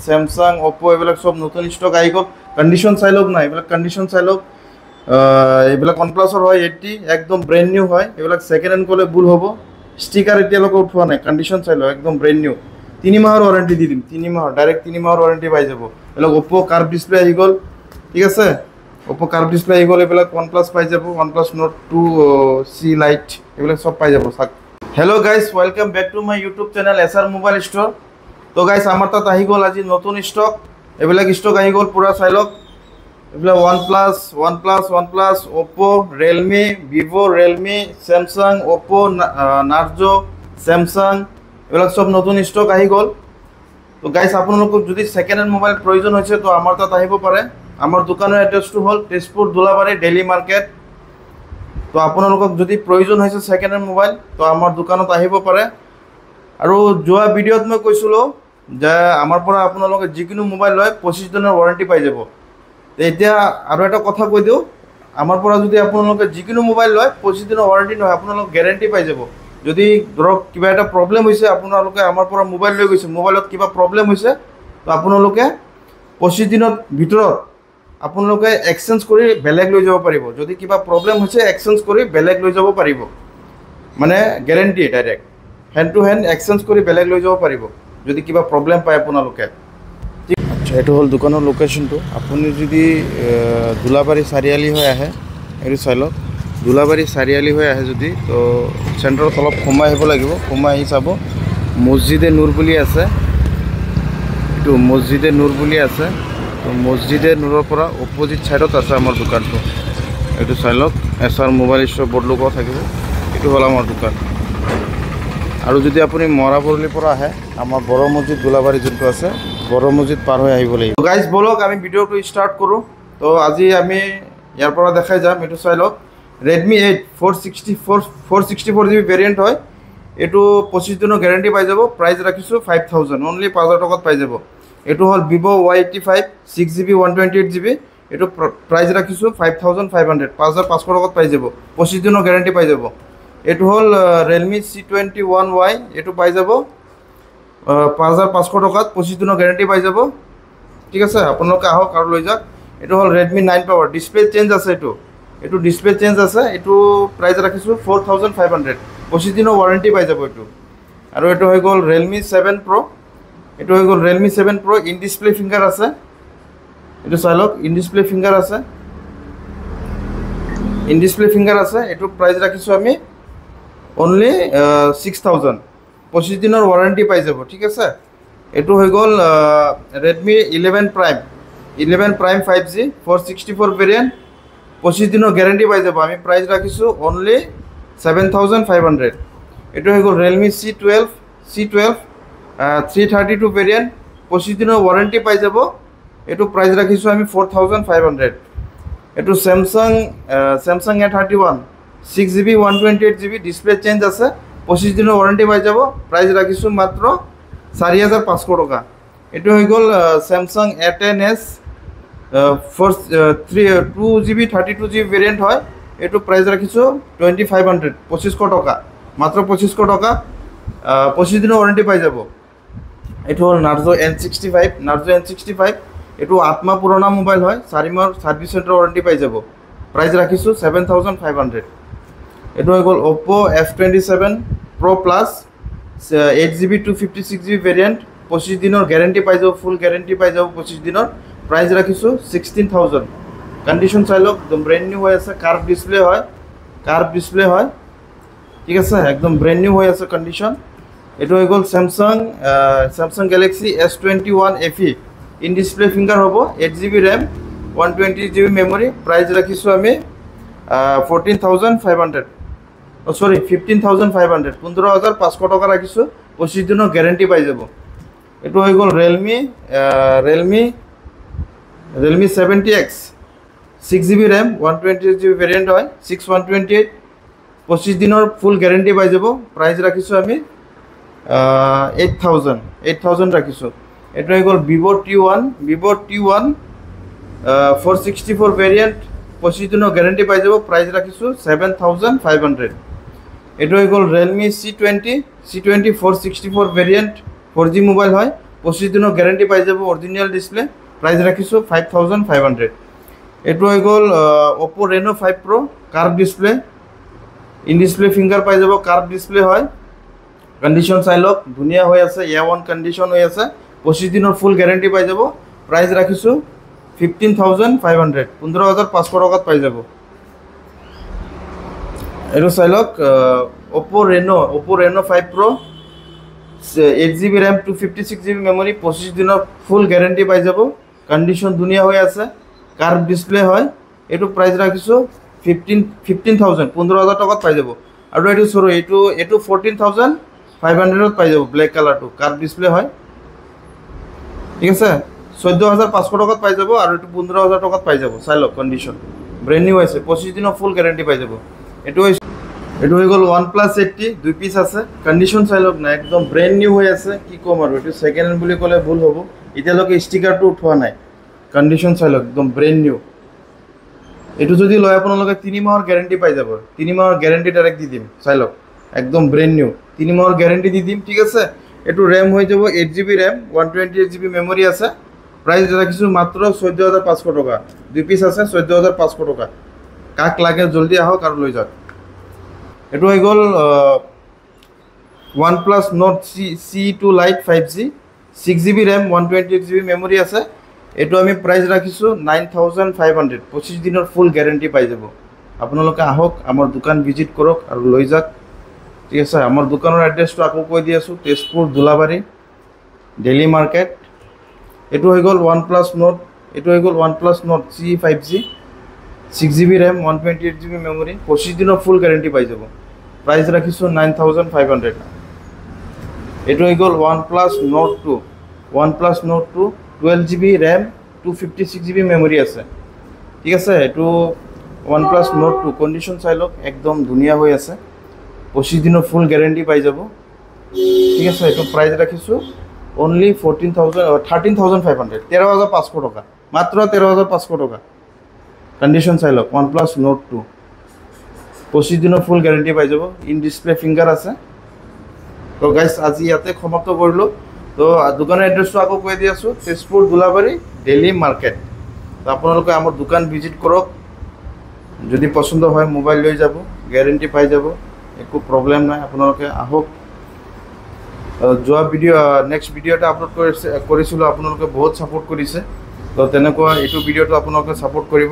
Samsung Oppo এইবিলাক সব নতুন স্টক আহি গ'ল। কণ্ডিশ্যন চাই লওক না, এইবিলাক কণ্ডিশ্যন চাই লওক। এইবিলাক OnePlus-ৰ হয় 80, একদম ব্ৰেণ্ড নিউ হয়। এইবিলাক ছেকেণ্ড হেণ্ড ক'লে ভুল হ'ব। ষ্টিকাৰ এতিয়ালৈকে উঠোৱা নাই, কণ্ডিশ্যন চাই লওক, একদম ব্ৰেণ্ড নিউ। 3 মাহৰ ৱাৰেণ্টি দি দিম, 3 মাহৰ, ডাইৰেক্ট 3 মাহৰ ৱাৰেণ্টি পাই যাব। এইবিলাক ওপো কাৰ্ভ ডিছপ্লে আহি গ'ল, ঠিক আছে। ওপো কাৰ্ভ ডিছপ্লে আহি গ'ল, এইবিলাক OnePlus পাই যাব। OnePlus Nord 2 C Lite এইবিলাক সব পাই যাব। Hello' guys, welcome back to my YouTube channel SR mobile store. তো গাইজ আমাৰ তাত আহি গ'ল আজি নতুন ষ্টক। এইবিলাক ষ্টক আহি গ'ল, পূৰা চাই লওক। এইবিলাক OnePlus, Oppo, Realme, Vivo, Realme, Samsung, Oppo, Narzo, Samsung এইবিলাক সব নতুন ষ্টক আহি গ'ল। তো গাইজ আপোনালোকক যদি ছেকেণ্ড হেণ্ড মোবাইল প্ৰয়োজন হৈছে তো আমাৰ তাত আহিব পাৰে। আমাৰ দোকানৰ এড্ৰেছটো হ'ল তেজপুৰ দোলাবাৰী ডেইলি মাৰ্কেট। তো আপোনালোকক যদি প্ৰয়োজন হৈছে ছেকেণ্ড হেণ্ড মোবাইল তো আমাৰ দোকানত আহিব পাৰে। আৰু যোৱা ভিডিঅ'ত মই কৈছিলোঁ যে আমাৰ পৰা আপোনালোকে যিকোনো মোবাইল লয় 25 দিনৰ ৱাৰেণ্টি পাই যাব। এতিয়া আৰু এটা কথা কৈ দিওঁ, আমাৰ পৰা যদি আপোনালোকে যিকোনো মোবাইল লয় 25 দিনৰ ৱাৰেণ্টি নহয়, আপোনালোকে গেৰেণ্টি পাই যাব। যদি ধৰক কিবা এটা প্ৰব্লেম হৈছে, আপোনালোকে আমাৰ পৰা মোবাইল লৈ গৈছে, মোবাইলত কিবা প্ৰব্লেম হৈছে তো আপোনালোকে 25 দিনৰ ভিতৰত আপোনালোকে এক্সচেঞ্জ কৰি বেলেগ লৈ যাব পাৰিব। যদি কিবা প্ৰব্লেম হৈছে এক্সচেঞ্জ কৰি বেলেগ লৈ যাব পাৰিব, মানে guarantee direct hand to hand exchange কৰি বেলেগ লৈ যাব পাৰিব যদি কিবা প্ৰব্লেম পায় আপোনালোকে। আচ্ছা, এইটো হ'ল দোকানৰ লোকেশ্যনটো। আপুনি যদি দোলাবাৰী চাৰিআলি হৈ আহে, এইটো চাই লওক। দোলাবাৰী চাৰিআলি হৈ আহে যদি তো চেণ্টাৰত অলপ সোমাই আহিব লাগিব। সোমাই আহি চাব মছজিদে নূৰ বুলি আছে, এইটো মছজিদে নূৰ বুলি আছে। তো মছজিদে নূৰৰ পৰা অপজিট ছাইডত আছে আমাৰ দোকানটো। এইটো চাই লওক, SR মোবাইল ষ্ট'ৰ বৰ্ড লগোৱা থাকিব। এইটো হ'ল আমাৰ দোকান। আৰু যদি আপুনি মৰাবৰলিৰ পৰা আহে, আমাৰ বড়ো মছজিদ দোলাবাৰী যোনটো আছে, বড়ো মছজিদ পাৰ হৈ আহিব লাগিব। গাইজ বলক আমি ভিডিঅ'টো ষ্টাৰ্ট কৰোঁ। তো আজি আমি ইয়াৰ পৰা দেখাই যাম। এইটো চাই লওক, Redmi 8 464 GB ভেৰিয়েণ্ট হয়। এইটো 25 দিনৰ গেৰেণ্টি পাই যাব। প্ৰাইচ ৰাখিছোঁ 5000, অনলি 5000 টকাত পাই যাব। এইটো হ'ল Vivo Y85 6GB 128 GB। এইটো প্ৰাইচ ৰাখিছোঁ 5500, 5500 টকাত পাই যাব। 25 দিনৰ গেৰেণ্টি পাই যাব। এইটো হ'ল Realme C21Y, এইটো পাই যাব 5500 টকাত, 25 দিনৰ গেৰেণ্টি পাই যাব, ঠিক আছে। আপোনালোকে আহক আৰু লৈ যাওক। এইটো হ'ল Redmi 9 Power, ডিছপ্লে চেঞ্জ আছে। এইটো ডিছপ্লে চেঞ্জ আছে। এইটো প্ৰাইচ ৰাখিছোঁ 4500, 25 দিনৰ ৱাৰেণ্টি পাই যাব এইটো। আৰু এইটো হৈ গ'ল Realme 7 Pro, এইটো হৈ গ'ল Realme 7 Pro, in display finger আছে। এইটো চাই লওক, ইন ডিছপ্লে ফিংগাৰ আছে, ইন ডিছপ্লে ফিংগাৰ আছে। এইটো প্ৰাইচ ৰাখিছোঁ আমি অনলি 6000, 25 দিনৰ ৱাৰেণ্টি পাই যাব, ঠিক আছে। এইটো হৈ গ'ল Redmi 11 Prime 5G 464 ভেৰিয়েণ্ট, 25 দিনৰ গেৰেণ্টি পাই যাব। আমি প্ৰাইচ ৰাখিছোঁ অনলি 7500। এইটো হৈ গ'ল Realme C12 332 ভেৰিয়েণ্ট, 25 দিনৰ ৱাৰেণ্টি পাই যাব। এইটো প্ৰাইচ ৰাখিছোঁ আমি 4500। এইটো Samsung A31 6GB 128 GB, display change আছে, 25 দিনৰ ৱাৰেণ্টি পাই যাব। প্ৰাইচ ৰাখিছোঁ মাত্ৰ 4500 টকা। এইটো হৈ গ'ল Samsung A10s 2GB 32GB variant হয়। এইটো প্ৰাইচ ৰাখিছোঁ 2500, 2500 টকা, মাত্ৰ 2500 টকা, 25 দিনৰ ৱাৰেণ্টি পাই যাব। এইটো হ'ল Narzo N65, এইটো 8 মাহ পুৰণা মোবাইল হয়, 4 মাহৰ ছাৰ্ভিচ চেণ্টাৰ ৱাৰেণ্টি পাই যাব। প্ৰাইচ ৰাখিছোঁ 7500। এইটো হৈ গ'ল Oppo F27 Pro Plus 8GB 256GB variant, 25 দিনৰ গেৰেণ্টি পাই যাব, ফুল গেৰেণ্টি পাই যাব 25 দিনৰ। প্ৰাইচ ৰাখিছোঁ 16000। কণ্ডিশ্যন চাই লওক, একদম ব্ৰেণ্ড নিউ হৈ আছে। কাৰ্ভ ডিছপ্লে হয়, ঠিক আছে, একদম ব্ৰেণ্ড নিউ হৈ আছে কণ্ডিশ্যন। এইটো হৈ গ'ল Samsung Galaxy S21 FE, in display finger হ'ব, 8GB RAM 128GB memory. Price ৰাখিছোঁ আমি 14500, 15500 টকা ৰাখিছোঁ, 25 দিনৰ গেৰেণ্টি পাই যাব। এইটো হৈ গ'ল Realme 70X 6GB RAM 128GB variant হয়, 6128, 25 দিনৰ ফুল গেৰেণ্টি পাই যাব। প্ৰাইচ ৰাখিছোঁ আমি 8000 ৰাখিছোঁ। এইটো হৈ গ'ল Vivo T1 464 ভেৰিয়েণ্ট, 25 দিনৰ গেৰেণ্টি পাই যাব। প্ৰাইচ ৰাখিছোঁ 7500। এইটো হৈ গ'ল Realme C20 464 variant, 4G mobile হয়, 25 দিনৰ গ্যাৰান্টি পাই যাব অৰিজিনাল ডিসপ্লে প্ৰাইস ৰাখিছো 5500 এটো হৈ গল Oppo Reno 5 Pro curve display in display finger পাই যাব কার্ভ ডিসপ্লে হয় কন্ডিশন চাই লওক ধুনিয়া হৈ আছে A1 কন্ডিশন হৈ আছে 25 দিনৰ ফুল গ্যারান্টি পাই যাব প্রাইস রাখিছো 15500 15500 টাকাত পাই যাব এটো চাই লওক Oppo Reno 5 Pro 8GB RAM 256GB memory 25 দিনৰ ফুল গ্যাৰান্টি পাই যাব কন্ডিশন ধুনিয়া হৈ আছে কাৰ্ভ ডিসপ্লে হয় এটো প্ৰাইস ৰাখিছো 15000 টাকাত পাই যাব আৰু এটো সৰু এটো 14500 পাই যাব ব্ল্যাক কালাৰটো কাৰ্ভ ডিসপ্লে হয় ঠিক আছে 14500 টাকাত পাই যাব আৰু এটো 15000 টাকাত পাই যাব চাই লওক কন্ডিশন ব্ৰ্যান্ড নিউ আছে 25 দিনৰ ফুল গ্যারান্টি পাই যাব এটো হৈ গল OnePlus 80 দুই পিস আছে কন্ডিশন চাই লওক না একদম ব্র্যান্ড নিউ হৈ আছে কি কম আৰু এটো সেকেন্ড হ্যান্ড বুলি কলে ভুল হ'ব এতিয়ালৈকে ষ্টিকাৰটো উঠোৱা নাই কন্ডিশন চাই লওক একদম ব্ৰ্যান্ড নিউ এটো যদি লয় আপোনালোকে 3 মাহৰ গ্যাৰান্টি পাই যাব 3 মাহৰ গ্যাৰান্টি ডাইৰেক্ট দি দিম চাই লওক একদম ব্ৰ্যান্ড নিউ 3 মাহৰ গ্যারান্টি দি দিম ঠিক আছে এটো RAM হৈ যাব 8GB RAM 128GB মেমরি আছে প্রাইস রাখিছো মাত্র 14500 টাকা দুই পিস আছে 14500 টাকা কাক লাগে জলদি আহক আর লৈ যাওক এটো হৈ গল OnePlus Nord C2 Lite 5G 6GB RAM 128GB memory আছে এটো আমি প্রাইস রাখিছো 9500 25 দিনৰ ফুল গ্যাৰান্টি পাই যাব আপোনালোকে আহক আমাৰ দোকান ভিজিট কৰক আৰু লৈ যাওক ঠিক আছে আমাৰ দোকানৰ এড্ৰেছটো আকৌ কৈ দি আছো তেজপুৰ দুলাবাৰী দিল্লী মার্কেট এটো হৈ গল OnePlus Nord C 5G 6GB RAM 128GB memory 25 দিনৰ ফুল গ্যারান্টি পাই যাব প্রাইস রাখিছো 9500 এটো হৈ গল OnePlus Nord 2 12GB RAM 256GB memory আছে ঠিক আছে এটো OnePlus Nord 2 কন্ডিশন চাই লওক একদম ধুনিয়া হৈ আছে 25 দিনৰ ফুল গ্যারান্টি পাই যাব ঠিক আছে এটো প্রাইস রাখিছো only 13500 13500 টাকা মাত্র 13500 টাকা কন্ডিশন চাই লওক OnePlus Nord 2 25 দিনৰ ফুল গ্যাৰান্টি পাই যাব ইন ডিসপ্লে ফিঙ্গাৰ আছে তো গাইস আজি ইয়াতে সমাপ্ত কৰিলো তো দোকানৰ এড্ৰেছটো আকৌ কৈ দি আছো তেজপুৰ দুলাবাৰী দিল্লী মাৰ্কেট তো আপোনালোকে আমাৰ দোকান ভিজিট কৰক যদি পছন্দ হয় মোবাইল লৈ যাব গ্যাৰান্টি পাই যাব একো প্ৰবলেম নাই আপোনালোকে আহক যোৱা ভিডিও নেক্সট ভিডিওটা আপলোড কৰিছিল আপোনালোকে বহুত সাপোৰ্ট কৰিছে তো তেনেকুৱা এইটো ভিডিওটো আপোনালোকে সাপোৰ্ট কৰিব